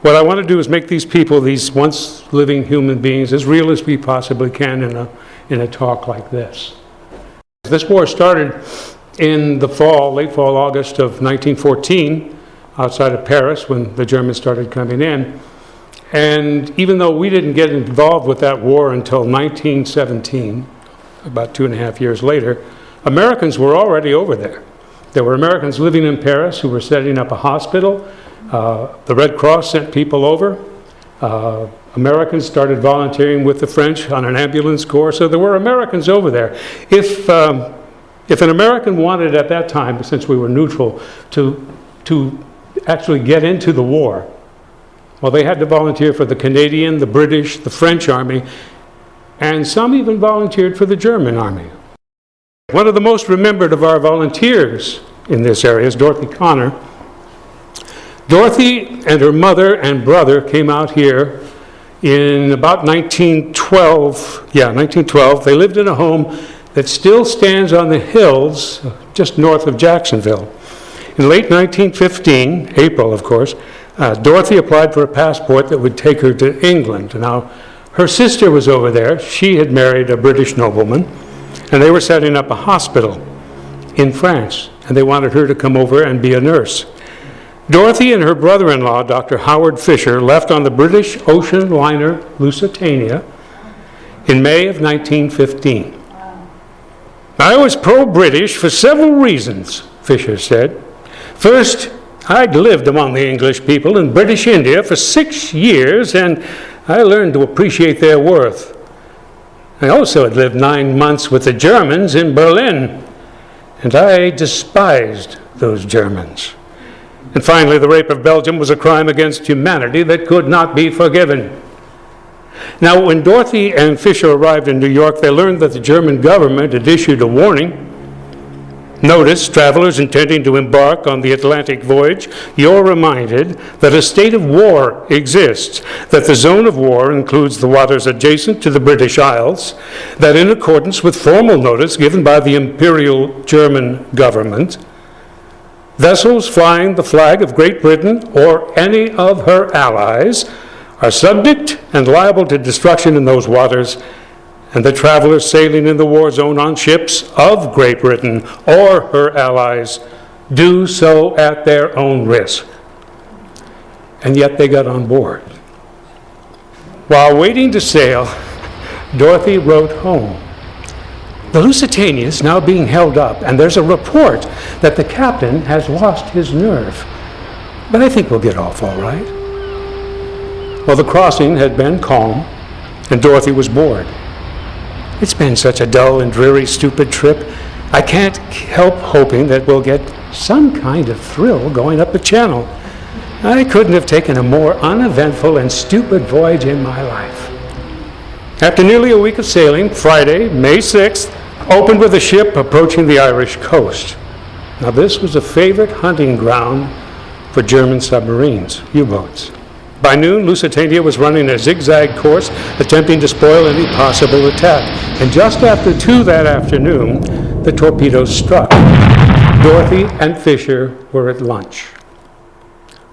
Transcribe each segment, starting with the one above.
What I want to do is make these people, these once living human beings, as real as we possibly can in a talk like this. This war started in the fall, late fall, August of 1914, outside of Paris when the Germans started coming in. And even though we didn't get involved with that war until 1917, about 2.5 years later, Americans were already over there. There were Americans living in Paris who were setting up a hospital. The Red Cross sent people over. Americans started volunteering with the French on an ambulance corps, so there were Americans over there. If an American wanted at that time, since we were neutral, to actually get into the war, well, they had to volunteer for the Canadian, the British, the French army, and some even volunteered for the German army. One of the most remembered of our volunteers in this area is Dorothy Connor. Dorothy and her mother and brother came out here in about 1912. Yeah, 1912. They lived in a home that still stands on the hills just north of Jacksonville. In late 1915, April of course, Dorothy applied for a passport that would take her to England. Now, her sister was over there. She had married a British nobleman, and they were setting up a hospital in France, and they wanted her to come over and be a nurse. Dorothy and her brother-in-law, Dr. Howard Fisher, left on the British ocean liner Lusitania in May of 1915. I was pro-British for several reasons, Fisher said. First, I'd lived among the English people in British India for 6 years, and I learned to appreciate their worth. I also had lived 9 months with the Germans in Berlin, and I despised those Germans. And finally, the rape of Belgium was a crime against humanity that could not be forgiven. Now, when Dorothy and Fisher arrived in New York, they learned that the German government had issued a warning. Notice, travelers intending to embark on the Atlantic voyage, you're reminded that a state of war exists, that the zone of war includes the waters adjacent to the British Isles, that in accordance with formal notice given by the Imperial German government, vessels flying the flag of Great Britain or any of her allies are subject and liable to destruction in those waters, and the travelers sailing in the war zone on ships of Great Britain or her allies do so at their own risk. And yet they got on board. While waiting to sail, Dorothy wrote home. The Lusitania is now being held up, and there's a report that the captain has lost his nerve. But I think we'll get off all right. Well, the crossing had been calm, and Dorothy was bored. It's been such a dull and dreary, stupid trip. I can't help hoping that we'll get some kind of thrill going up the channel. I couldn't have taken a more uneventful and stupid voyage in my life. After nearly a week of sailing, Friday, May 6th, opened with a ship approaching the Irish coast. Now, this was a favorite hunting ground for German submarines, U-boats. By noon, Lusitania was running a zigzag course, attempting to spoil any possible attack. And just after 2 that afternoon, the torpedoes struck. Dorothy and Fisher were at lunch.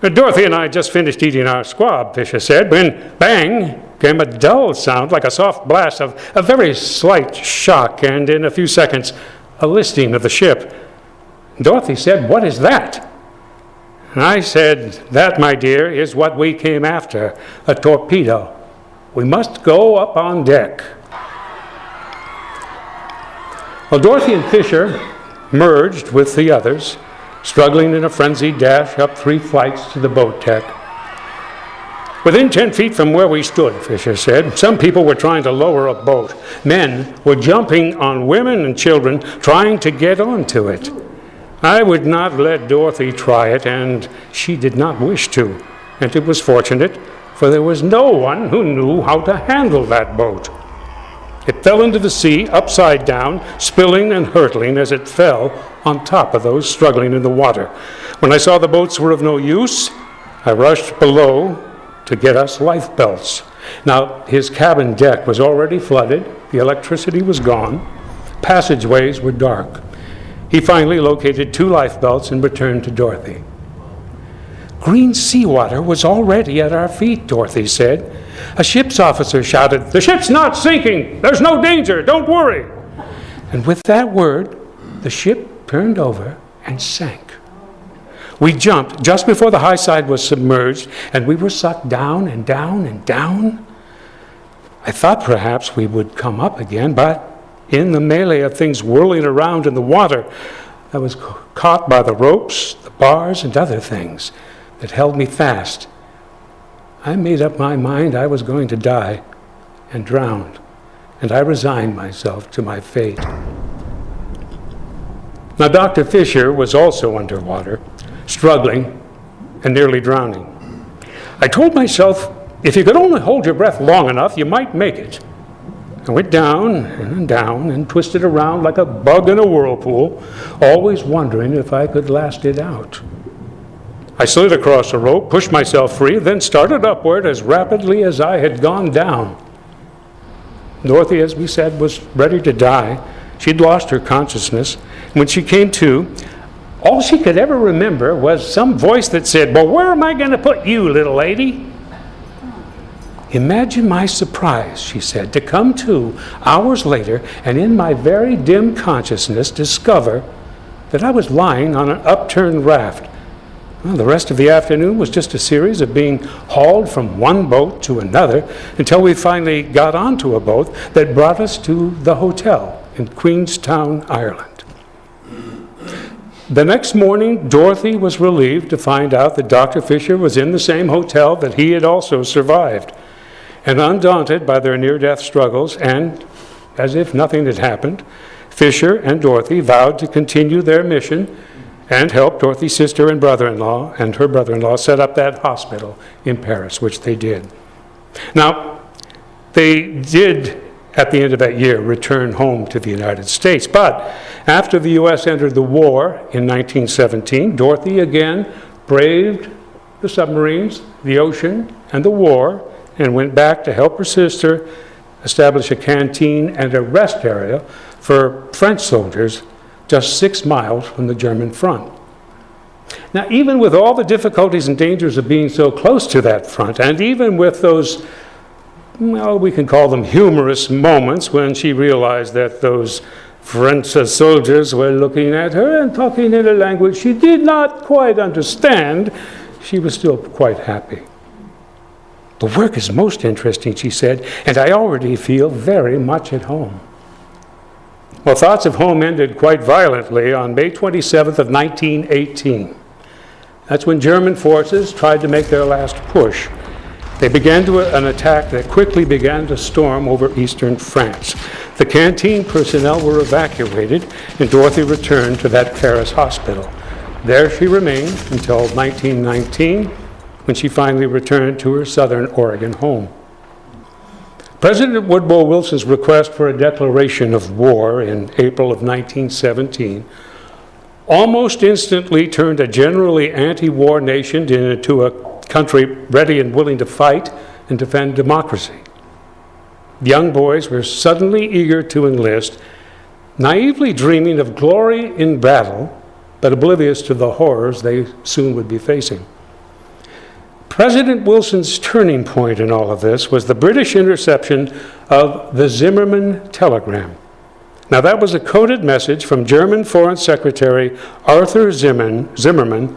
Dorothy and I just finished eating our squab, Fisher said, when bang came a dull sound like a soft blast of a very slight shock, and in a few seconds, a listing of the ship. Dorothy said, "What is that?" And I said, "That, my dear, is what we came after, a torpedo. We must go up on deck." Well, Dorothy and Fisher merged with the others, struggling in a frenzied dash up 3 flights to the boat deck. Within 10 feet from where we stood, Fisher said, some people were trying to lower a boat. Men were jumping on women and children, trying to get onto it. I would not let Dorothy try it, and she did not wish to. And it was fortunate, for there was no one who knew how to handle that boat. It fell into the sea, upside down, spilling and hurtling as it fell on top of those struggling in the water. When I saw the boats were of no use, I rushed below to get us life belts. Now, his cabin deck was already flooded, the electricity was gone, passageways were dark. He finally located 2 life belts and returned to Dorothy. Green seawater was already at our feet, Dorothy said. A ship's officer shouted, "The ship's not sinking! There's no danger! Don't worry!" And with that word, the ship turned over and sank. We jumped just before the high side was submerged, and we were sucked down and down and down. I thought perhaps we would come up again, but in the melee of things whirling around in the water, I was caught by the ropes, the bars, and other things that held me fast. I made up my mind I was going to die and drowned, and I resigned myself to my fate. Now, Dr. Fisher was also underwater, struggling and nearly drowning. I told myself, if you could only hold your breath long enough, you might make it. I went down and twisted around like a bug in a whirlpool, always wondering if I could last it out. I slid across the rope, pushed myself free, then started upward as rapidly as I had gone down. Dorothy, as we said, was ready to die. She'd lost her consciousness. When she came to, all she could ever remember was some voice that said, "Well, where am I going to put you, little lady?" Imagine my surprise, she said, to come to hours later and in my very dim consciousness discover that I was lying on an upturned raft. Well, the rest of the afternoon was just a series of being hauled from one boat to another until we finally got onto a boat that brought us to the hotel in Queenstown, Ireland. The next morning, Dorothy was relieved to find out that Dr. Fisher was in the same hotel that he had also survived. And undaunted by their near-death struggles, and as if nothing had happened, Fisher and Dorothy vowed to continue their mission and help Dorothy's sister and brother-in-law and her brother-in-law set up that hospital in Paris, which they did. Now, they did, at the end of that year, return home to the United States. But after the U.S. entered the war in 1917, Dorothy again braved the submarines, the ocean, and the war, and went back to help her sister establish a canteen and a rest area for French soldiers just 6 miles from the German front. Now, even with all the difficulties and dangers of being so close to that front, and even with those, well, we can call them humorous moments when she realized that those French soldiers were looking at her and talking in a language she did not quite understand, she was still quite happy. "The work is most interesting," she said, "and I already feel very much at home." Well, thoughts of home ended quite violently on May 27th of 1918. That's when German forces tried to make their last push. They began an attack that quickly began to storm over eastern France. The canteen personnel were evacuated, and Dorothy returned to that Paris hospital. There she remained until 1919, when she finally returned to her Southern Oregon home. President Woodrow Wilson's request for a declaration of war in April of 1917 almost instantly turned a generally anti-war nation into a country ready and willing to fight and defend democracy. Young boys were suddenly eager to enlist, naively dreaming of glory in battle, but oblivious to the horrors they soon would be facing. President Wilson's turning point in all of this was the British interception of the Zimmermann telegram. Now, that was a coded message from German Foreign Secretary Arthur Zimmermann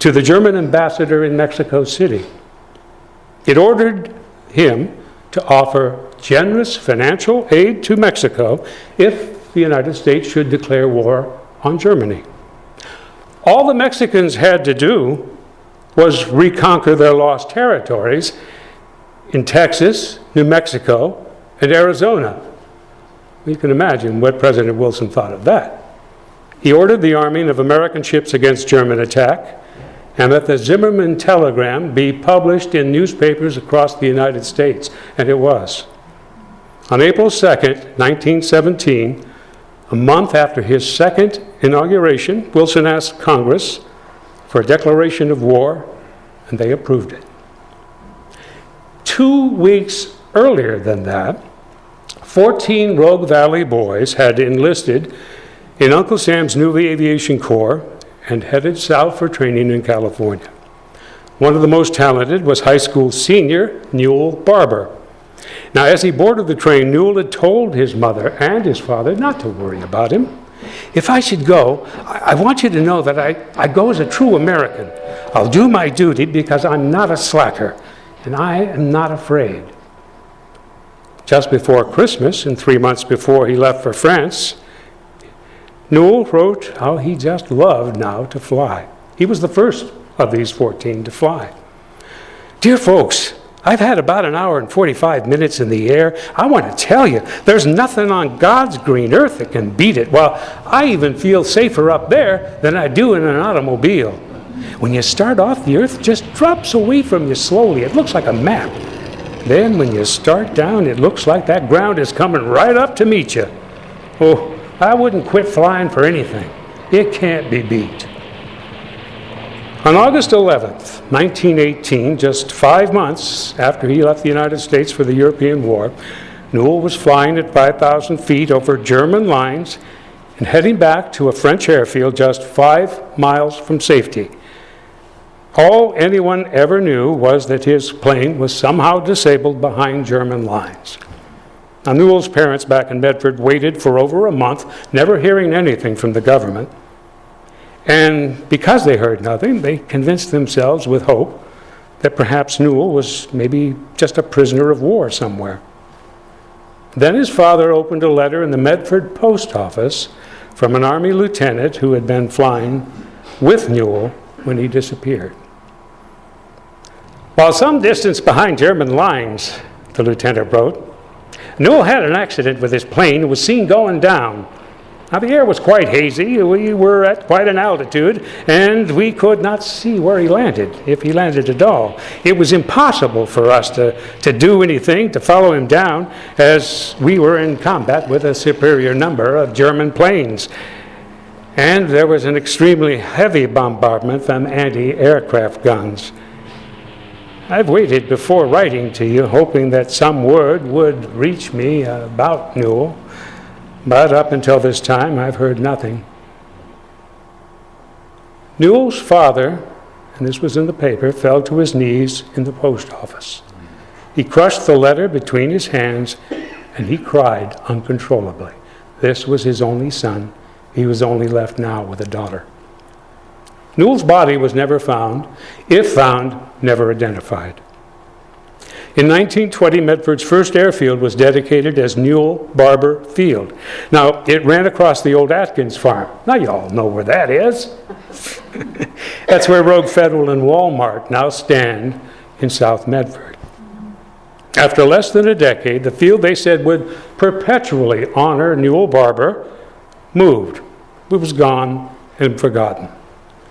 to the German ambassador in Mexico City. It ordered him to offer generous financial aid to Mexico if the United States should declare war on Germany. All the Mexicans had to do was reconquer their lost territories in Texas, New Mexico, and Arizona. You can imagine what President Wilson thought of that. He ordered the arming of American ships against German attack, and that the Zimmermann telegram be published in newspapers across the United States, and it was. On April 2nd, 1917, a month after his second inauguration, Wilson asked Congress for a declaration of war, and they approved it. 2 weeks earlier than that, 14 Rogue Valley boys had enlisted in Uncle Sam's new aviation corps and headed south for training in California. One of the most talented was high school senior Newell Barber. Now, as he boarded the train, Newell had told his mother and his father not to worry about him. If I should go, I want you to know that I go as a true American. I'll do my duty because I'm not a slacker, and I am not afraid. Just before Christmas, and 3 months before he left for France, Newell wrote how he just loved now to fly. He was the first of these 14 to fly. Dear folks, I've had about an hour and 45 minutes in the air. I want to tell you, there's nothing on God's green earth that can beat it. Well, I even feel safer up there than I do in an automobile. When you start off, the earth just drops away from you slowly. It looks like a map. Then when you start down, it looks like that ground is coming right up to meet you. Oh, I wouldn't quit flying for anything. It can't be beat. On August 11th, 1918, just 5 months after he left the United States for the European War, Newell was flying at 5,000 feet over German lines and heading back to a French airfield just 5 miles from safety. All anyone ever knew was that his plane was somehow disabled behind German lines. Now, Newell's parents back in Medford waited for over a month, never hearing anything from the government. And because they heard nothing, they convinced themselves with hope that perhaps Newell was maybe just a prisoner of war somewhere. Then his father opened a letter in the Medford post office from an Army lieutenant who had been flying with Newell when he disappeared. While some distance behind German lines, the lieutenant wrote, Newell had an accident with his plane and was seen going down. Now, the air was quite hazy. We were at quite an altitude, and we could not see where he landed, if he landed at all. It was impossible for us to do anything, to follow him down, as we were in combat with a superior number of German planes. And there was an extremely heavy bombardment from anti-aircraft guns. I've waited before writing to you, hoping that some word would reach me about Newell. But up until this time, I've heard nothing. Newell's father, and this was in the paper, fell to his knees in the post office. He crushed the letter between his hands, and he cried uncontrollably. This was his only son. He was only left now with a daughter. Newell's body was never found. If found, never identified. In 1920, Medford's first airfield was dedicated as Newell Barber Field. Now, it ran across the old Atkins farm. Now, you all know where that is. That's where Rogue Federal and Walmart now stand in South Medford. After less than a decade, the field they said would perpetually honor Newell Barber moved. It was gone and forgotten.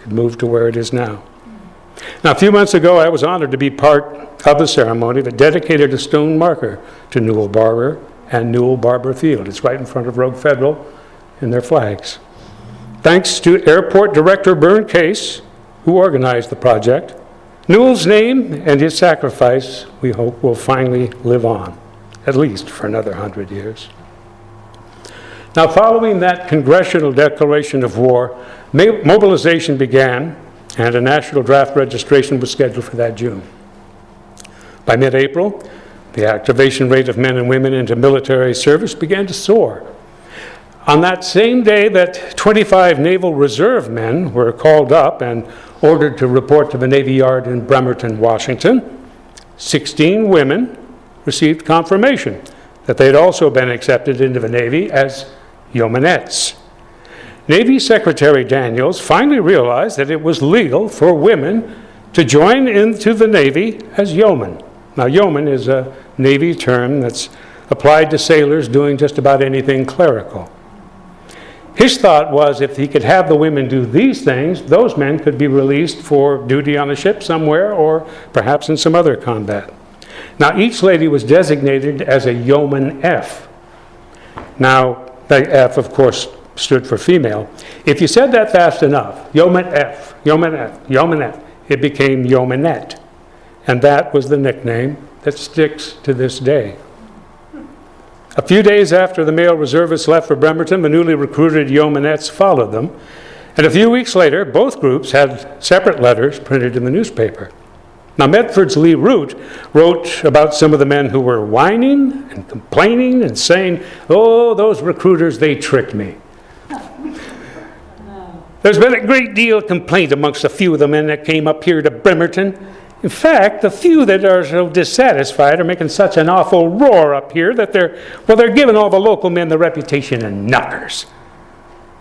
It moved to where it is now. Now, a few months ago, I was honored to be part of a ceremony that dedicated a stone marker to Newell Barber and Newell Barber Field. It's right in front of Rogue Federal and their flags. Thanks to Airport Director Byrne Case, who organized the project, Newell's name and his sacrifice, we hope, will finally live on, at least for another 100 years. Now, following that congressional declaration of war, mobilization began, and a national draft registration was scheduled for that June. By mid-April, the activation rate of men and women into military service began to soar. On that same day that 25 Naval Reserve men were called up and ordered to report to the Navy Yard in Bremerton, Washington, 16 women received confirmation that they had also been accepted into the Navy as yeomanettes. Navy Secretary Daniels finally realized that it was legal for women to join into the Navy as yeomen. Now, yeoman is a Navy term that's applied to sailors doing just about anything clerical. His thought was if he could have the women do these things, those men could be released for duty on a ship somewhere or perhaps in some other combat. Now, each lady was designated as a yeoman F. Now, the F, of course, stood for female. If you said that fast enough, yeoman F, yeoman F, yeoman F, it became yeomanette. And that was the nickname that sticks to this day. A few days after the male reservists left for Bremerton, the newly recruited yeomanettes followed them. And a few weeks later, both groups had separate letters printed in the newspaper. Now, Medford's Lee Root wrote about some of the men who were whining and complaining and saying, "Oh, those recruiters, they tricked me." There's been a great deal of complaint amongst a few of the men that came up here to Bremerton. In fact, the few that are so dissatisfied are making such an awful roar up here that they're giving all the local men the reputation of knockers.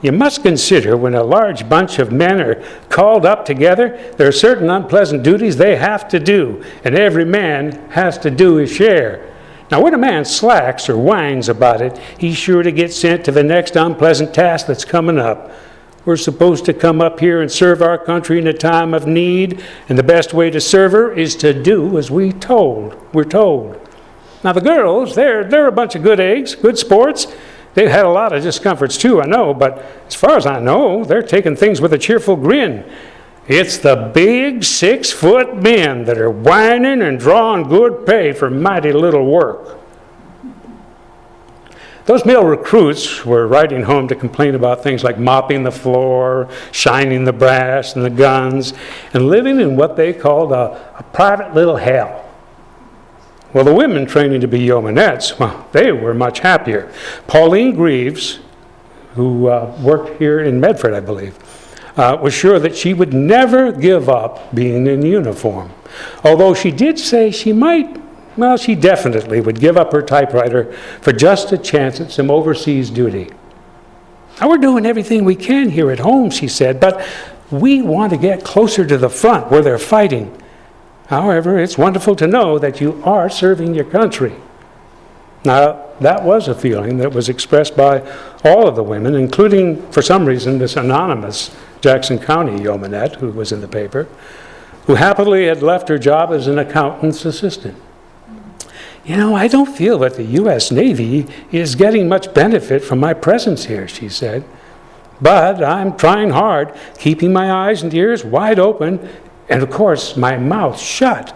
You must consider when a large bunch of men are called up together, there are certain unpleasant duties they have to do, and every man has to do his share. Now, when a man slacks or whines about it, he's sure to get sent to the next unpleasant task that's coming up. We're supposed to come up here and serve our country in a time of need, and the best way to serve her is to do as we're told. Now, the girls, they're a bunch of good eggs, good sports. They've had a lot of discomforts too, I know, but as far as I know, they're taking things with a cheerful grin. It's the big 6-foot men that are whining and drawing good pay for mighty little work. Those male recruits were riding home to complain about things like mopping the floor, shining the brass and the guns, and living in what they called a private little hell. Well, the women training to be yeomanettes, well, they were much happier. Pauline Greaves, who worked here in Medford, I believe, was sure that she would never give up being in uniform. Although she did say she definitely would give up her typewriter for just a chance at some overseas duty. Now, we're doing everything we can here at home, she said, but we want to get closer to the front where they're fighting. However, it's wonderful to know that you are serving your country. Now, that was a feeling that was expressed by all of the women, including, for some reason, this anonymous Jackson County yeomanette who was in the paper, who happily had left her job as an accountant's assistant. "You know, I don't feel that the U.S. Navy is getting much benefit from my presence here," she said. "But I'm trying hard, keeping my eyes and ears wide open, and of course my mouth shut,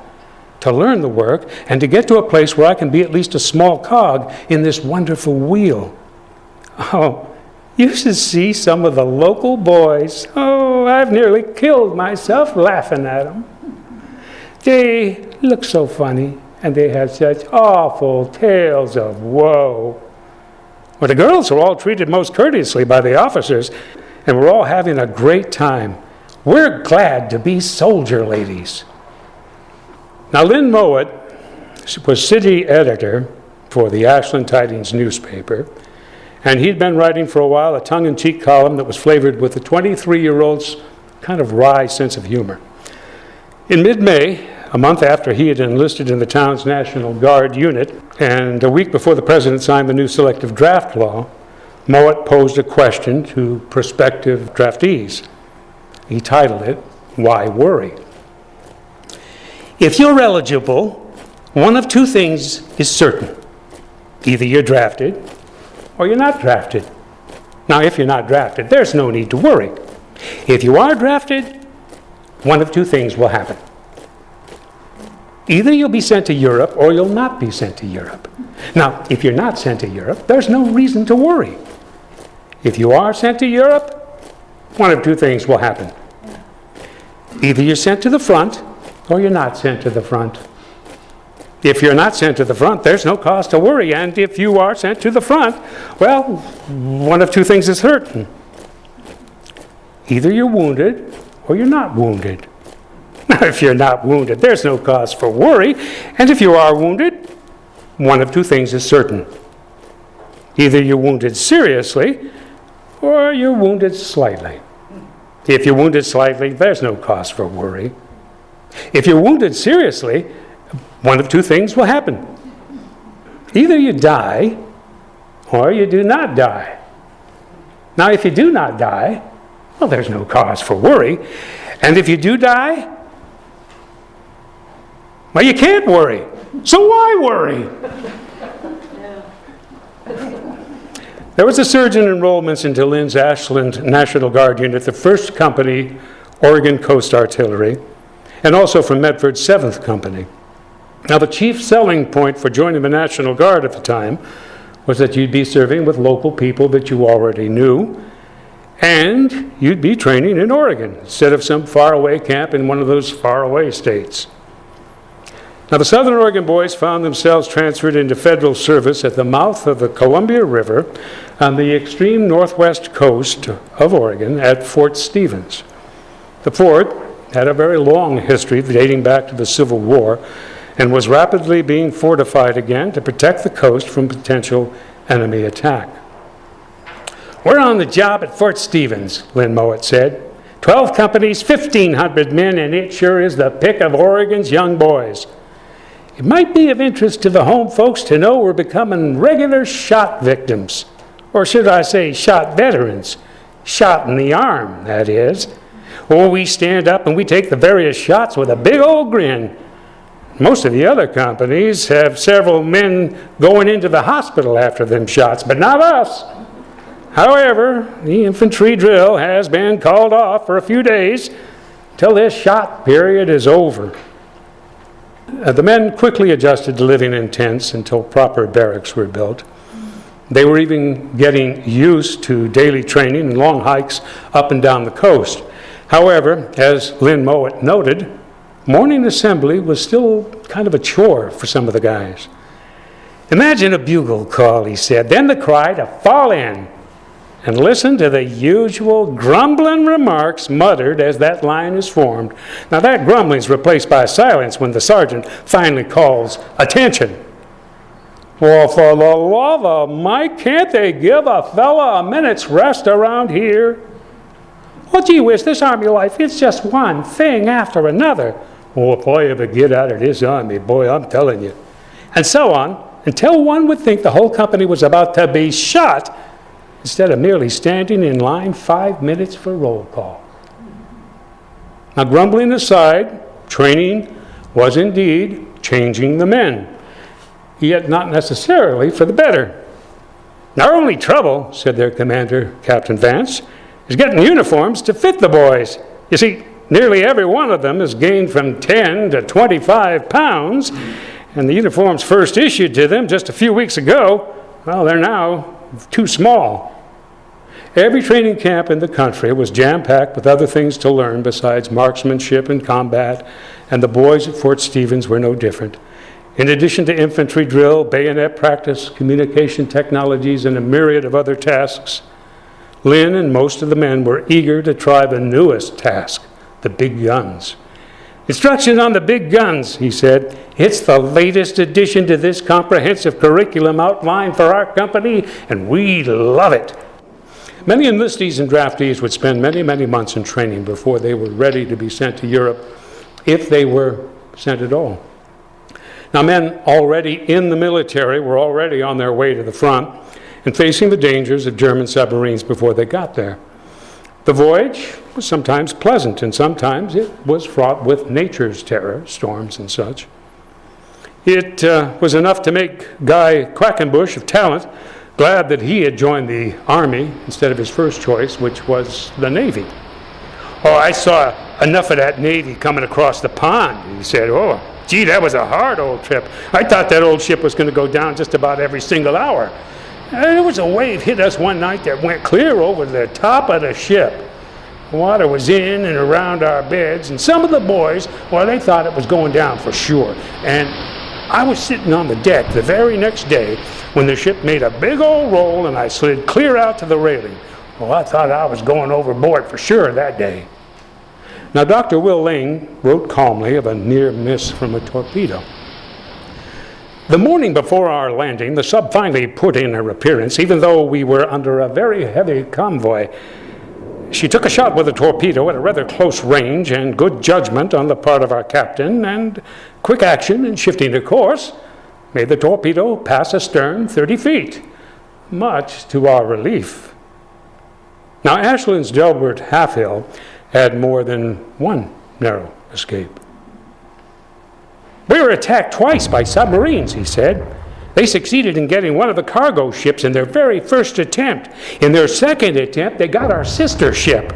to learn the work and to get to a place where I can be at least a small cog in this wonderful wheel." Oh, you should see some of the local boys. Oh, I've nearly killed myself laughing at them. They look so funny. And they have such awful tales of woe. Well, the girls are all treated most courteously by the officers, and we're all having a great time. We're glad to be soldier ladies. Now, Lynn Mowat was city editor for the Ashland Tidings newspaper, and he'd been writing for a while a tongue-in-cheek column that was flavored with the 23-year-old's kind of wry sense of humor. In mid-May, a month after he had enlisted in the town's National Guard unit, and a week before the president signed the new selective draft law, Mowat posed a question to prospective draftees. He titled it, "Why Worry?" If you're eligible, one of two things is certain. Either you're drafted or you're not drafted. Now, if you're not drafted, there's no need to worry. If you are drafted, one of two things will happen. Either you'll be sent to Europe or you'll not be sent to Europe. Now, if you're not sent to Europe, there's no reason to worry. If you are sent to Europe, one of two things will happen. Either you're sent to the front or you're not sent to the front. If you're not sent to the front, there's no cause to worry. And if you are sent to the front, well, one of two things is certain. Either you're wounded or you're not wounded. Now, if you're not wounded, there's no cause for worry. And if you are wounded, one of two things is certain. Either you're wounded seriously or you're wounded slightly. If you're wounded slightly, there's no cause for worry. If you're wounded seriously, one of two things will happen. Either you die or you do not die. Now, if you do not die, well, there's no cause for worry. And if you do die, well, you can't worry. So why worry? There was a surge in enrollments into Lynn's Ashland National Guard unit, the 1st Company, Oregon Coast Artillery, and also from Medford's 7th Company. Now, the chief selling point for joining the National Guard at the time was that you'd be serving with local people that you already knew, and you'd be training in Oregon instead of some faraway camp in one of those faraway states. Now, the Southern Oregon boys found themselves transferred into federal service at the mouth of the Columbia River on the extreme northwest coast of Oregon at Fort Stevens. The fort had a very long history dating back to the Civil War and was rapidly being fortified again to protect the coast from potential enemy attack. "We're on the job at Fort Stevens," Lynn Mowat said. 12 companies, 1,500 men, and it sure is the pick of Oregon's young boys. It might be of interest to the home folks to know we're becoming regular shot victims. Or should I say shot veterans? Shot in the arm, that is. Oh, we stand up and we take the various shots with a big old grin. Most of the other companies have several men going into the hospital after them shots, but not us. However, the infantry drill has been called off for a few days till this shot period is over. The men quickly adjusted to living in tents until proper barracks were built. They were even getting used to daily training and long hikes up and down the coast. However, as Lynn Mowat noted, morning assembly was still kind of a chore for some of the guys. "Imagine a bugle call," he said, "then the cry to fall in, and listen to the usual grumbling remarks muttered as that line is formed." Now that grumbling is replaced by silence when the sergeant finally calls attention. "Well, for the love of Mike, can't they give a fella a minute's rest around here? Well, gee whiz, this Army life, it's just one thing after another. Oh, if I ever get out of this Army, boy, I'm telling you." And so on, until one would think the whole company was about to be shot instead of merely standing in line 5 minutes for roll call. Now, grumbling aside, training was indeed changing the men, yet not necessarily for the better. "Our only trouble," said their commander, Captain Vance, "is getting uniforms to fit the boys. You see, nearly every one of them has gained from 10 to 25 pounds, and the uniforms first issued to them just a few weeks ago, well, they're now too small." Every training camp in the country was jam-packed with other things to learn besides marksmanship and combat, and the boys at Fort Stevens were no different. In addition to infantry drill, bayonet practice, communication technologies, and a myriad of other tasks, Lynn and most of the men were eager to try the newest task, the big guns. "Instruction on the big guns," he said. "It's the latest addition to this comprehensive curriculum outlined for our company, and we love it." Many enlistees and draftees would spend many, many months in training before they were ready to be sent to Europe, if they were sent at all. Now, men already in the military were already on their way to the front and facing the dangers of German submarines before they got there. The voyage was sometimes pleasant, and sometimes it was fraught with nature's terror, storms and such. It was enough to make Guy Quackenbush of Talent glad that he had joined the Army instead of his first choice, which was the Navy. "Oh, I saw enough of that Navy coming across the pond," he said. "Oh, gee, that was a hard old trip. I thought that old ship was going to go down just about every single hour. There was a wave hit us one night that went clear over the top of the ship. Water was in and around our beds, and some of the boys, well, they thought it was going down for sure. And I was sitting on the deck the very next day when the ship made a big old roll and I slid clear out to the railing. Well, I thought I was going overboard for sure that day." Now, Dr. Will Lane wrote calmly of a near miss from a torpedo. "The morning before our landing, the sub finally put in her appearance, even though we were under a very heavy convoy. She took a shot with a torpedo at a rather close range, and good judgment on the part of our captain, and quick action in shifting the course, made the torpedo pass astern 30 feet, much to our relief." Now, Ashland's Delbert Halfhill had more than one narrow escape. "We were attacked twice by submarines," he said. "They succeeded in getting one of the cargo ships in their very first attempt. In their second attempt, they got our sister ship.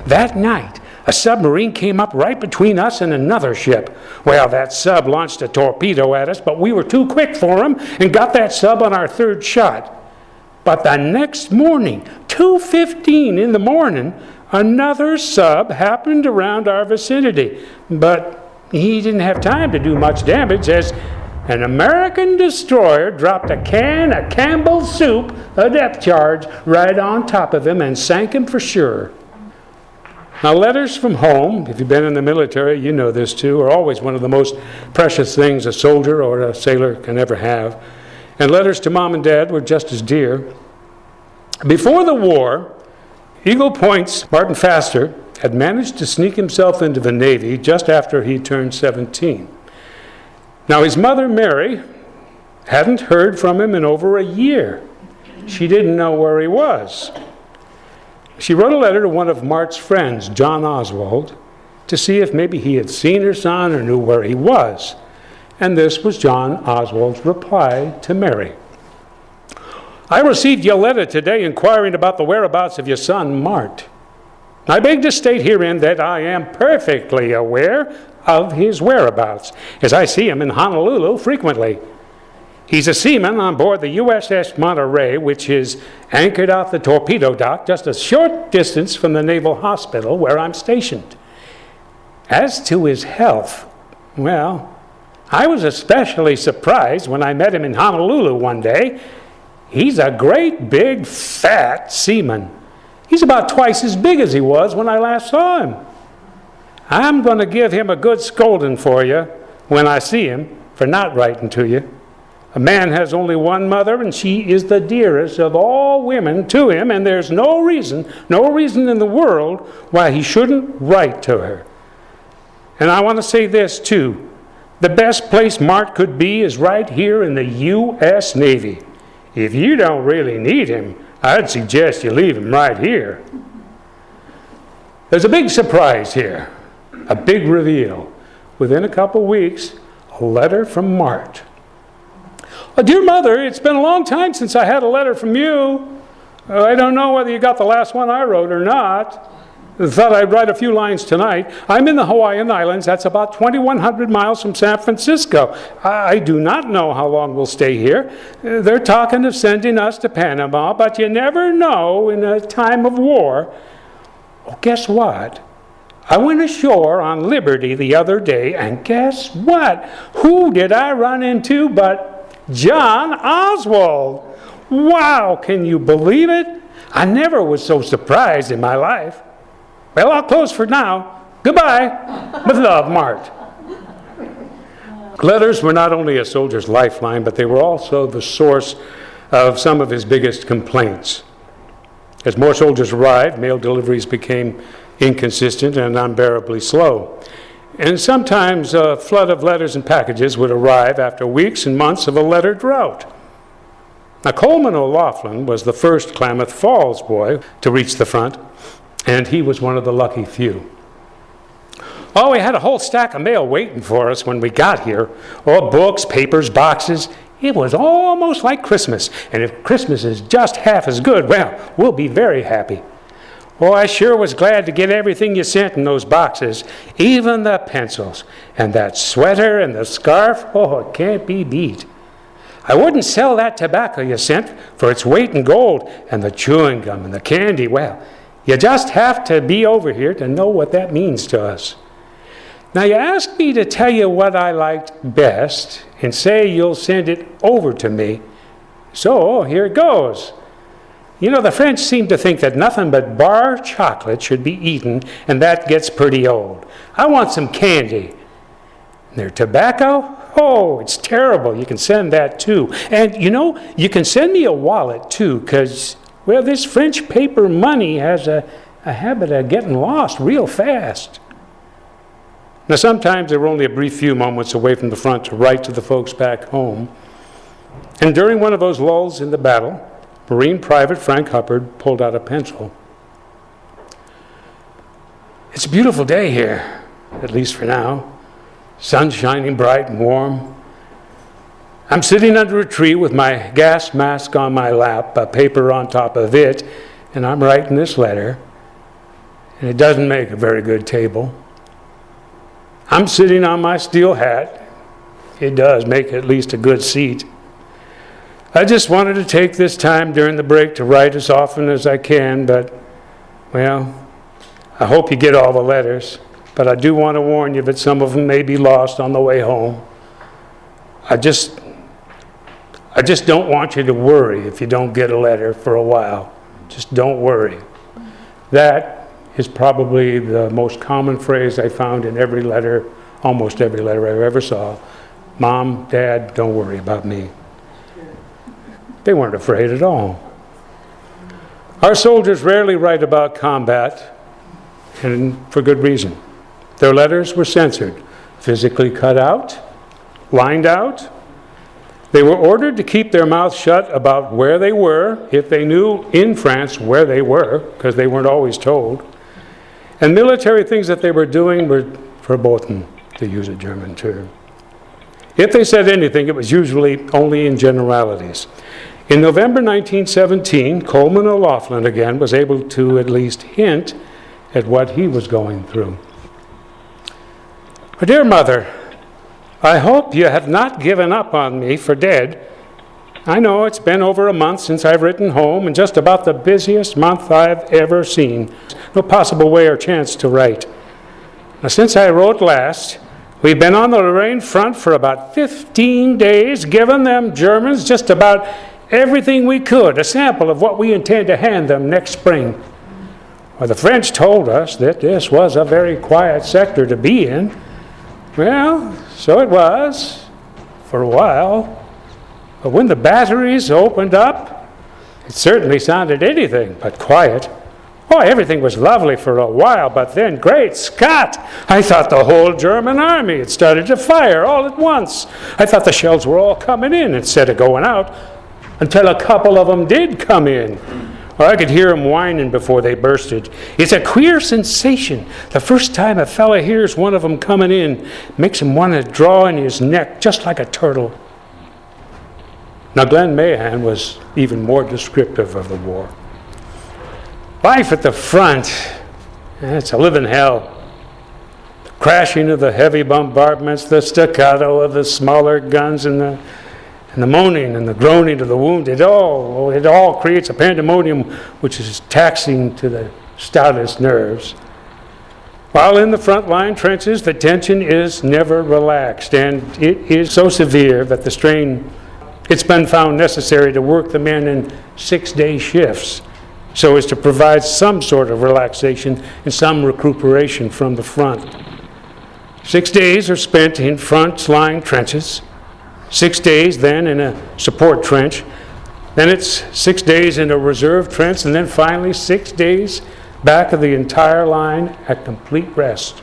That night, a submarine came up right between us and another ship. Well, that sub launched a torpedo at us, but we were too quick for him and got that sub on our third shot. But the next morning, 2:15 in the morning, another sub happened around our vicinity, but he didn't have time to do much damage as an American destroyer dropped a can of Campbell's soup, a depth charge, right on top of him and sank him for sure. Now, letters from home, if you've been in the military, you know this too, are always one of the most precious things a soldier or a sailor can ever have. And letters to mom and dad were just as dear. Before the war, Eagle Point's Martin Faster had managed to sneak himself into the Navy just after he turned 17. Now, his mother, Mary, hadn't heard from him in over a year. She didn't know where he was. She wrote a letter to one of Mart's friends, John Oswald, to see if maybe he had seen her son or knew where he was. And this was John Oswald's reply to Mary. I received your letter today inquiring about the whereabouts of your son, Mart. I beg to state herein that I am perfectly aware of his whereabouts, as I see him in Honolulu frequently. He's a seaman on board the USS Monterey, which is anchored off the torpedo dock just a short distance from the Naval Hospital where I'm stationed. As to his health, well, I was especially surprised when I met him in Honolulu one day. He's a great big fat seaman. He's about twice as big as he was when I last saw him. I'm going to give him a good scolding for you when I see him for not writing to you. A man has only one mother, and she is the dearest of all women to him, and there's no reason in the world why he shouldn't write to her. And I want to say this too. The best place Mart could be is right here in the U.S. Navy. If you don't really need him, I'd suggest you leave him right here. There's a big surprise here, a big reveal. Within a couple weeks, a letter from Mart. Dear Mother, it's been a long time since I had a letter from you. I don't know whether you got the last one I wrote or not. I thought I'd write a few lines tonight. I'm in the Hawaiian Islands. That's about 2,100 miles from San Francisco. I do not know how long we'll stay here. They're talking of sending us to Panama, but you never know in a time of war. Well, guess what? I went ashore on Liberty the other day, and guess what? Who did I run into but John Oswald? Wow, can you believe it? I never was so surprised in my life. Well, I'll close for now. Goodbye. With love, Mart. Letters were not only a soldier's lifeline, but they were also the source of some of his biggest complaints. As more soldiers arrived, mail deliveries became inconsistent and unbearably slow. And sometimes a flood of letters and packages would arrive after weeks and months of a letter drought. Now, Coleman O'Loughlin was the first Klamath Falls boy to reach the front, and he was one of the lucky few. Oh, we had a whole stack of mail waiting for us when we got here. All books, papers, boxes. It was almost like Christmas. And if Christmas is just half as good, well, we'll be very happy. Oh, I sure was glad to get everything you sent in those boxes, even the pencils. And that sweater and the scarf, oh, it can't be beat. I wouldn't sell that tobacco you sent for its weight in gold, and the chewing gum and the candy. Well, you just have to be over here to know what that means to us. Now, you asked me to tell you what I liked best and say you'll send it over to me. So, here it goes. You know, the French seem to think that nothing but bar chocolate should be eaten, and that gets pretty old. I want some candy. Their tobacco? Oh, it's terrible. You can send that too. And, you know, you can send me a wallet too, because, well, this French paper money has a habit of getting lost real fast. Now, sometimes they were only a brief few moments away from the front to write to the folks back home. And during one of those lulls in the battle, Marine Private Frank Hubbard pulled out a pencil. It's a beautiful day here, at least for now. Sun shining bright and warm. I'm sitting under a tree with my gas mask on my lap, a paper on top of it, and I'm writing this letter. And it doesn't make a very good table. I'm sitting on my steel hat. It does make at least a good seat. I just wanted to take this time during the break to write as often as I can, but, well, I hope you get all the letters. but I do want to warn you that some of them may be lost on the way home. I just don't want you to worry if you don't get a letter for a while. Just don't worry. That is probably the most common phrase I found in every letter, almost every letter I ever saw. Mom, Dad, don't worry about me. They weren't afraid at all. Our soldiers rarely write about combat, and for good reason. Their letters were censored, physically cut out, lined out. They were ordered to keep their mouths shut about where they were, if they knew in France where they were, because they weren't always told. And military things that they were doing were verboten, to use a German term. If they said anything, it was usually only in generalities. In November 1917, Coleman O'Loughlin again was able to at least hint at what he was going through. Dear Mother, I hope you have not given up on me for dead. I know it's been over a month since I've written home, and just about the busiest month I've ever seen. No possible way or chance to write. Now, since I wrote last, we've been on the Lorraine front for about 15 days, giving them Germans just about everything we could, a sample of what we intend to hand them next spring. Well, the French told us that this was a very quiet sector to be in. Well, so it was, for a while. But when the batteries opened up, it certainly sounded anything but quiet. Oh, everything was lovely for a while, but then, great Scott, I thought the whole German army had started to fire all at once. I thought the shells were all coming in instead of going out, until a couple of them did come in. Well, I could hear them whining before they bursted. It's a queer sensation. The first time a fella hears one of them coming in, makes him want to draw in his neck just like a turtle. Now, Glenn Mahan was even more descriptive of the war. Life at the front, it's a living hell. The crashing of the heavy bombardments, the staccato of the smaller guns, and the moaning and the groaning of the wounded, it all creates a pandemonium which is taxing to the stoutest nerves. While in the front line trenches, the tension is never relaxed, and it is so severe that the strain, it's been found necessary to work the men in 6-day shifts so as to provide some sort of relaxation and some recuperation from the front. 6 days are spent in front line trenches, 6 days then in a support trench, then it's 6 days in a reserve trench, and then finally 6 days back of the entire line at complete rest.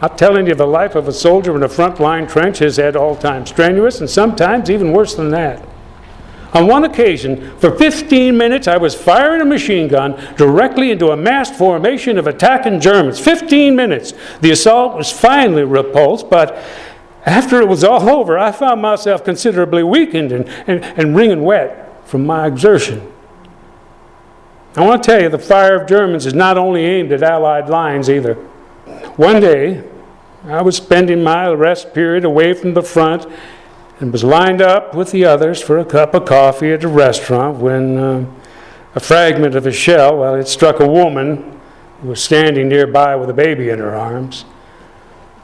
I'm telling you, the life of a soldier in a front line trench is at all times strenuous, and sometimes even worse than that. On one occasion, for 15 minutes, I was firing a machine gun directly into a massed formation of attacking Germans. 15 minutes. The assault was finally repulsed, but after it was all over, I found myself considerably weakened and wringing wet from my exertion. I want to tell you, the fire of Germans is not only aimed at Allied lines either. One day, I was spending my rest period away from the front and was lined up with the others for a cup of coffee at a restaurant when a fragment of a shell, well, it struck a woman who was standing nearby with a baby in her arms.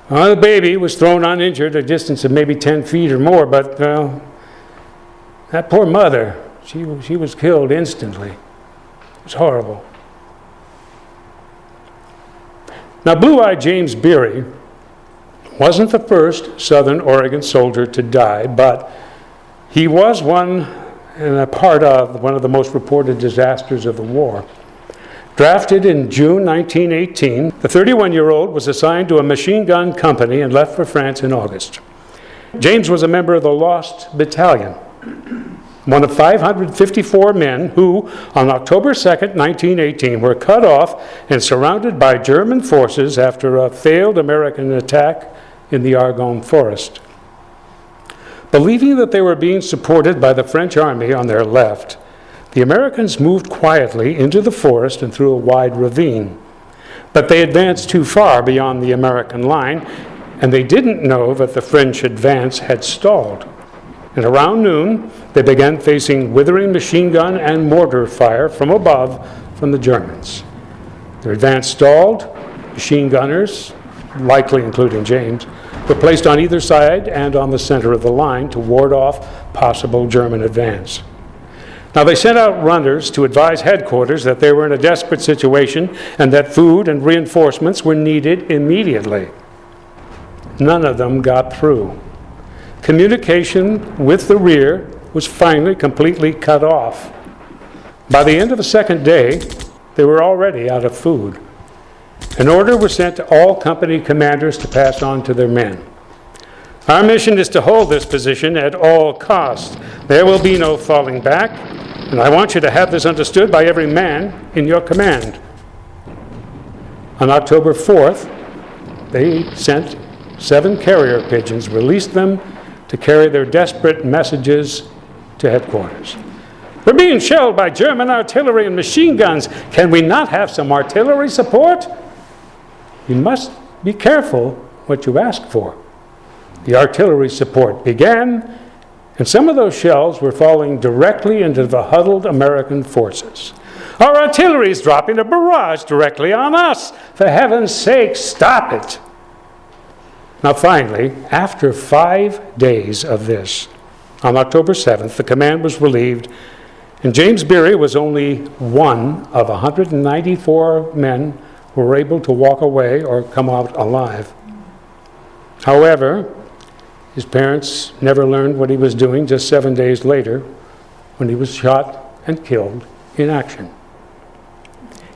Well, the baby was thrown uninjured a distance of maybe 10 feet or more, but that poor mother, she was killed instantly. It was horrible. Now, Blue-Eyed James Beery wasn't the first Southern Oregon soldier to die, but he was one and a part of one of the most reported disasters of the war. Drafted in June 1918, the 31-year-old was assigned to a machine gun company and left for France in August. James was a member of the Lost Battalion, one of 554 men who, on October 2nd, 1918, were cut off and surrounded by German forces after a failed American attack in the Argonne Forest. Believing that they were being supported by the French army on their left, the Americans moved quietly into the forest and through a wide ravine. But they advanced too far beyond the American line, and they didn't know that the French advance had stalled. And around noon, they began facing withering machine gun and mortar fire from above from the Germans. Their advance stalled, Machine gunners, likely including James, were placed on either side and on the center of the line to ward off possible German advance. Now, they sent out runners to advise headquarters that they were in a desperate situation and that food and reinforcements were needed immediately. None of them got through. Communication with the rear was finally completely cut off. By the end of the second day, they were already out of food. An order was sent to all company commanders to pass on to their men. Our mission is to hold this position at all costs. There will be no falling back, and I want you to have this understood by every man in your command. On October 4th, they sent 7 carrier pigeons, released them to carry their desperate messages to headquarters. We're being shelled by German artillery and machine guns. Can we not have some artillery support? You must be careful what you ask for. The artillery support began, and some of those shells were falling directly into the huddled American forces. Our artillery is dropping a barrage directly on us. For heaven's sake, stop it. Now finally, after 5 days of this, on October 7th, the command was relieved, and James Beery was only one of 194 men who were able to walk away or come out alive. However, his parents never learned what he was doing just 7 days later when he was shot and killed in action.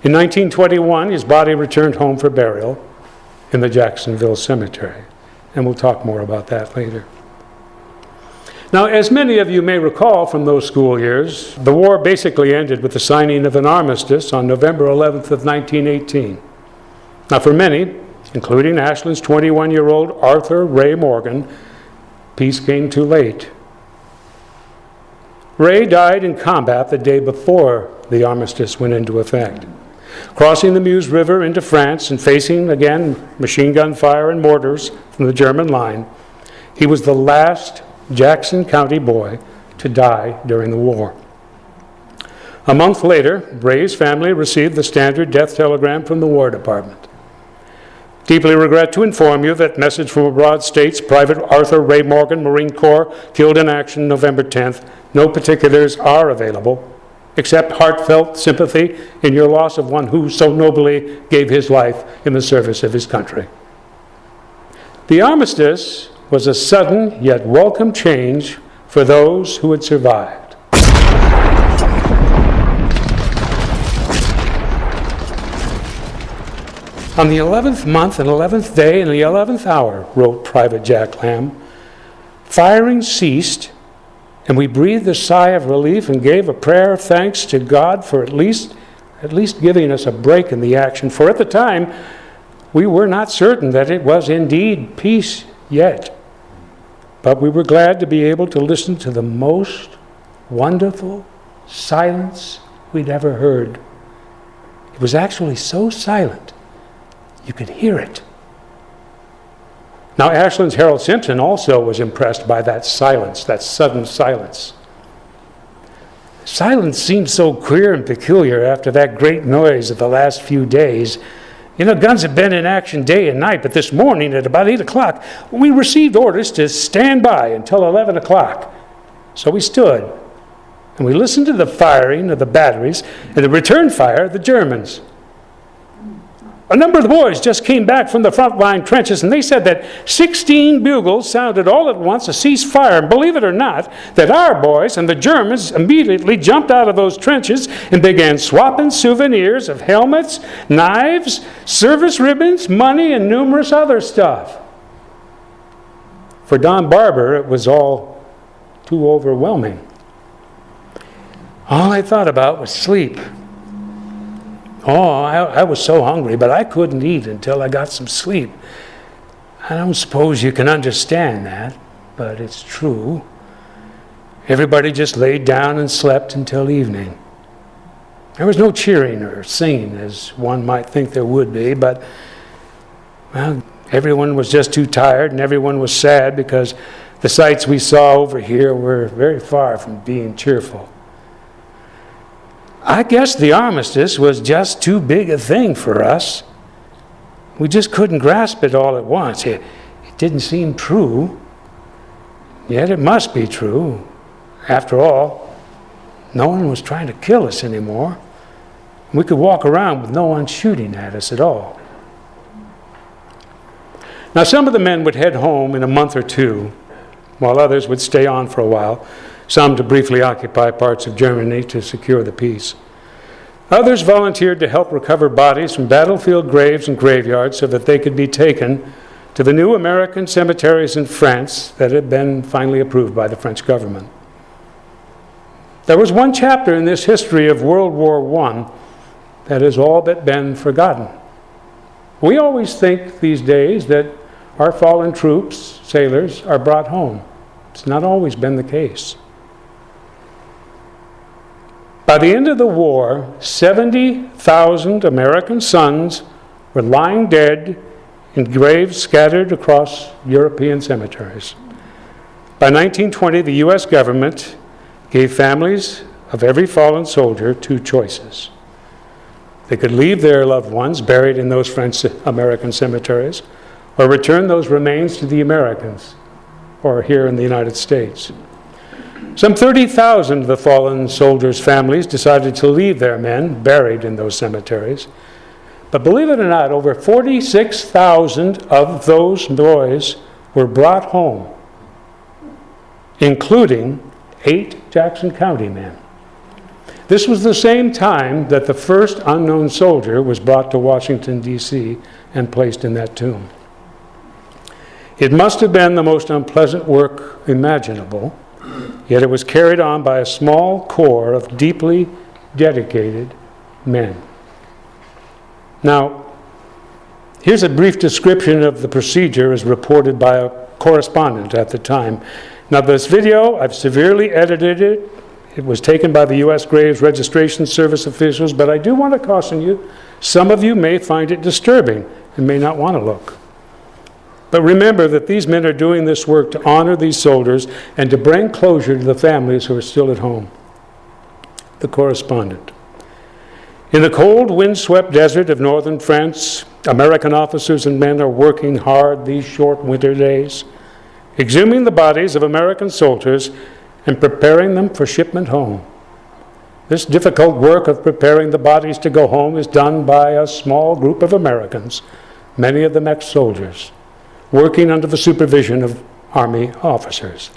In 1921, his body returned home for burial in the Jacksonville Cemetery, and we'll talk more about that later. Now, as many of you may recall from those school years, the war basically ended with the signing of an armistice on November 11th of 1918. Now, for many, including Ashland's 21-year-old Arthur Ray Morgan, peace came too late. Ray died in combat the day before the armistice went into effect. Crossing the Meuse River into France and facing, again, machine gun fire and mortars from the German line, he was the last Jackson County boy to die during the war. A month later, Ray's family received the standard death telegram from the War Department. Deeply regret to inform you that message from abroad states Private Arthur Ray Morgan, Marine Corps, killed in action November 10th. No particulars are available, except heartfelt sympathy in your loss of one who so nobly gave his life in the service of his country. The armistice was a sudden yet welcome change for those who had survived. On the 11th month and 11th day and the 11th hour, wrote Private Jack Lamb, firing ceased, and we breathed a sigh of relief and gave a prayer of thanks to God for at least giving us a break in the action. For at the time, we were not certain that it was indeed peace yet. But we were glad to be able to listen to the most wonderful silence we'd ever heard. It was actually so silent, you could hear it. Now, Ashland's Harold Simpson also was impressed by that silence, that sudden silence. Silence seemed so queer and peculiar after that great noise of the last few days. You know, guns have been in action day and night, but this morning at about 8 o'clock, we received orders to stand by until 11 o'clock. So we stood, and we listened to the firing of the batteries and the return fire of the Germans. A number of the boys just came back from the front line trenches, and they said that 16 bugles sounded all at once a ceasefire. And believe it or not, that our boys and the Germans immediately jumped out of those trenches and began swapping souvenirs of helmets, knives, service ribbons, money, and numerous other stuff. For Don Barber, it was all too overwhelming. All I thought about was sleep. Oh, I was so hungry, but I couldn't eat until I got some sleep. I don't suppose you can understand that, but it's true. Everybody just laid down and slept until evening. There was no cheering or singing, as one might think there would be, but, well, everyone was just too tired, and everyone was sad because the sights we saw over here were very far from being cheerful. I guess the armistice was just too big a thing for us. We just couldn't grasp it all at once. It didn't seem true, yet it must be true. After all, no one was trying to kill us anymore. We could walk around with no one shooting at us at all. Now, some of the men would head home in a month or two, while others would stay on for a while, some to briefly occupy parts of Germany to secure the peace. Others volunteered to help recover bodies from battlefield graves and graveyards so that they could be taken to the new American cemeteries in France that had been finally approved by the French government. There was one chapter in this history of World War I that has all but been forgotten. We always think these days that our fallen troops, sailors, are brought home. It's not always been the case. By the end of the war, 70,000 American sons were lying dead in graves scattered across European cemeteries. By 1920, the U.S. government gave families of every fallen soldier two choices. They could leave their loved ones buried in those French-American cemeteries, or return those remains to the Americans, or here in the United States. Some 30,000 of the fallen soldiers' families decided to leave their men buried in those cemeteries. But believe it or not, over 46,000 of those boys were brought home, including 8 Jackson County men. This was the same time that the first unknown soldier was brought to Washington, D.C. and placed in that tomb. It must have been the most unpleasant work imaginable, yet it was carried on by a small corps of deeply dedicated men. Now, here's a brief description of the procedure as reported by a correspondent at the time. Now, this video, I've severely edited it. It was taken by the U.S. Graves Registration Service officials, but I do want to caution you, some of you may find it disturbing and may not want to look. But remember that these men are doing this work to honor these soldiers and to bring closure to the families who are still at home. The correspondent. In the cold, windswept desert of northern France, American officers and men are working hard these short winter days, exhuming the bodies of American soldiers and preparing them for shipment home. This difficult work of preparing the bodies to go home is done by a small group of Americans, many of them ex-soldiers, working under the supervision of Army officers.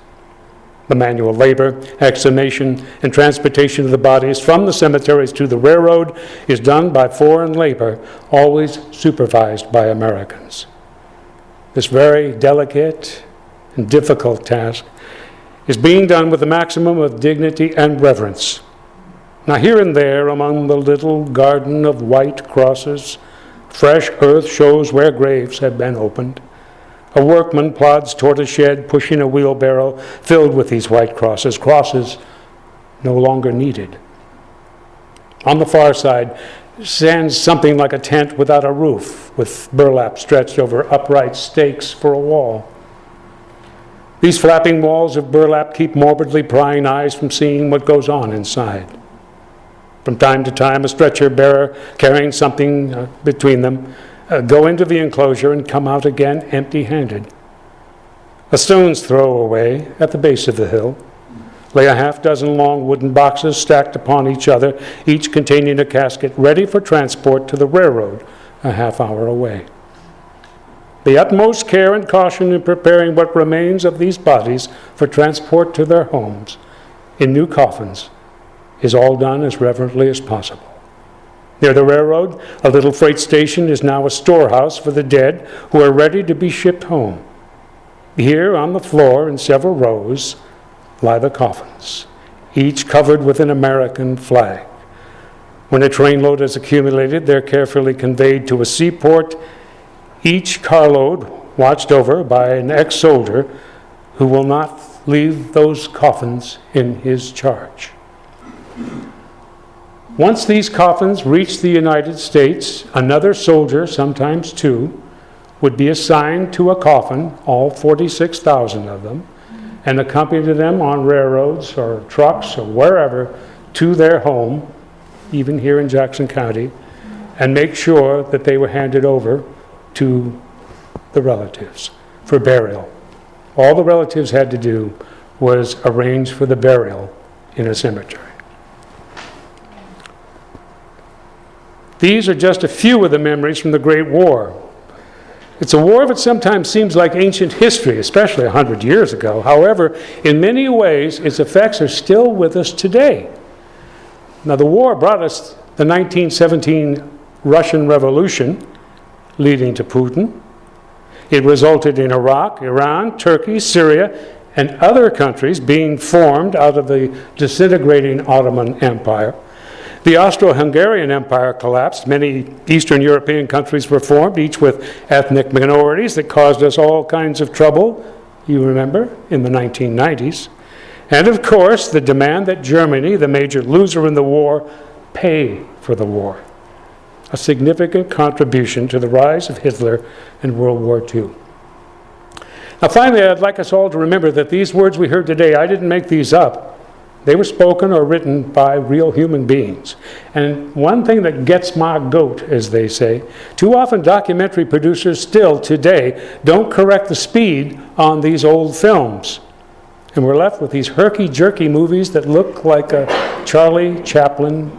The manual labor, exhumation, and transportation of the bodies from the cemeteries to the railroad is done by foreign labor, always supervised by Americans. This very delicate and difficult task is being done with the maximum of dignity and reverence. Now, here and there, among the little garden of white crosses, fresh earth shows where graves have been opened. A workman plods toward a shed, pushing a wheelbarrow filled with these white crosses, crosses no longer needed. On the far side stands something like a tent without a roof, with burlap stretched over upright stakes for a wall. These flapping walls of burlap keep morbidly prying eyes from seeing what goes on inside. From time to time, a stretcher bearer carrying something between them go into the enclosure and come out again empty-handed. A stone's throw away at the base of the hill lay a half-dozen long wooden boxes stacked upon each other, each containing a casket ready for transport to the railroad a half-hour away. The utmost care and caution in preparing what remains of these bodies for transport to their homes in new coffins is all done as reverently as possible. Near the railroad, a little freight station is now a storehouse for the dead who are ready to be shipped home. Here on the floor in several rows lie the coffins, each covered with an American flag. When a trainload is accumulated, they're carefully conveyed to a seaport, each carload watched over by an ex-soldier who will not leave those coffins in his charge. Once these coffins reach the United States, another soldier, sometimes two, would be assigned to a coffin, all 46,000 of them, and accompany them on railroads or trucks or wherever to their home, even here in Jackson County, and make sure that they were handed over to the relatives for burial. All the relatives had to do was arrange for the burial in a cemetery. These are just a few of the memories from the Great War. It's a war that sometimes seems like ancient history, especially 100 years ago. However, in many ways, its effects are still with us today. Now, the war brought us the 1917 Russian Revolution, leading to Putin. It resulted in Iraq, Iran, Turkey, Syria, and other countries being formed out of the disintegrating Ottoman Empire. The Austro-Hungarian Empire collapsed. Many Eastern European countries were formed, each with ethnic minorities that caused us all kinds of trouble, you remember, in the 1990s. And of course, the demand that Germany, the major loser in the war, pay for the war. A significant contribution to the rise of Hitler in World War II. Now finally, I'd like us all to remember that these words we heard today, I didn't make these up. They were spoken or written by real human beings. And one thing that gets my goat, as they say, too often documentary producers still today don't correct the speed on these old films. And we're left with these herky-jerky movies that look like a Charlie Chaplin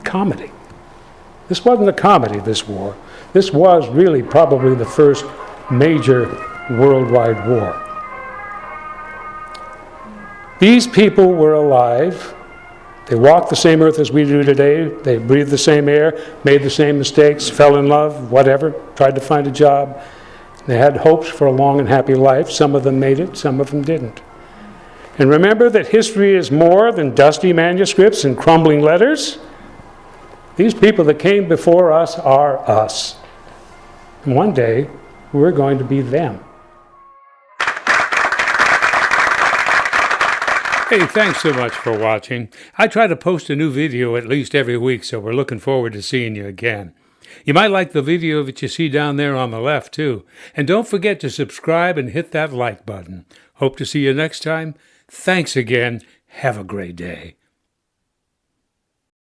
comedy. This wasn't a comedy, this war. This was really probably the first major worldwide war. These people were alive. They walked the same earth as we do today. They breathed the same air, made the same mistakes, fell in love, whatever, tried to find a job. They had hopes for a long and happy life. Some of them made it, some of them didn't. And remember that history is more than dusty manuscripts and crumbling letters. These people that came before us are us. And one day, we're going to be them. Hey, thanks so much for watching. I try to post a new video at least every week, so we're looking forward to seeing you again. You might like the video that you see down there on the left, too. And don't forget to subscribe and hit that like button. Hope to see you next time. Thanks again. Have a great day.